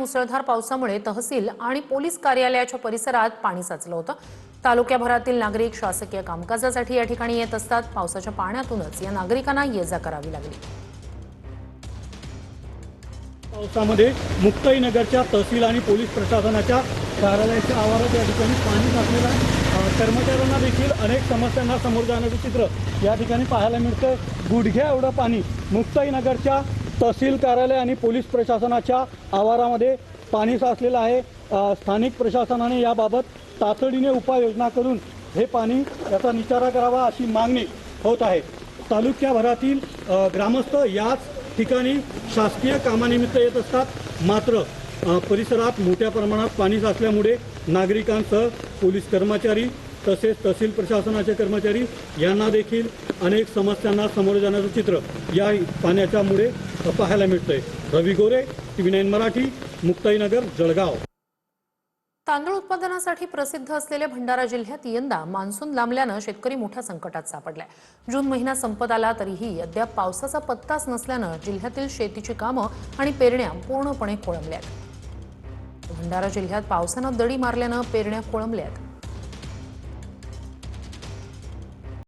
मुसळधार पावसामुळे तहसील आणि पोलीस कार्यालयाच्या परिसरात पाणी साचलं होतं। तालुक्याभरातील नागरिक शासकीय कामकाजासाठी या ठिकाणी येत असतात। पावसाच्या पाण्यातूनच या नागरिकांना ये-जा करावी लागली। पावसामध्ये मुक्ताईनगरच्या तहसील आणि पोलीस प्रशासनाच्या कार्यालयाच्या आवारात या ठिकाणी पाणी साचलेलं आहे। कर्मचाऱ्यांना देखील अनेक समस्यांना समोर जाण्याचं चित्र या ठिकाणी पाहायला मिळतं। गुडघ्या एवढं पाणी मुक्ताईनगरच्या तहसील कार्यालय आणि पोलीस प्रशासनाच्या आवारामध्ये पाणी साचलेलं आहे। स्थानिक प्रशासनाने याबाबत तातडीने उपाययोजना करून हे पाणी याचा निचरा करावा अशी मागणी होत आहे। तालुक्याभरातील ग्रामस्थ याच ठिकाणी शासकीय कामानिमित्त येत असतात, मात्र परिसरात मोठ्या प्रमाणात पाणी साचल्यामुळे नागरिकांसह पोलीस कर्मचारी तसेच तहसील प्रशासनाचे कर्मचारी यांना देखील अनेक समस्यांना समोर जाण्याचं चित्र या पाण्याच्यामुळे पाहायला मिळतंय। रवी गोरे, TV9 मराठी, मुक्ताईनगर, जळगाव। तांदूळ उत्पादनासाठी प्रसिद्ध असलेल्या भंडारा जिल्ह्यात यंदा मान्सून लांबल्यानं शेतकरी मोठ्या संकटात सापडलाय। जून महिना संपत आला तरीही अद्याप पावसाचा पत्ताच नसल्यानं जिल्ह्यातील शेतीची कामं आणि पेरण्या पूर्णपणे खोळंबल्यात। भंडारा जिल्ह्यात पावसानं दडी मारल्यानं पेरण्या खोळंबल्यात।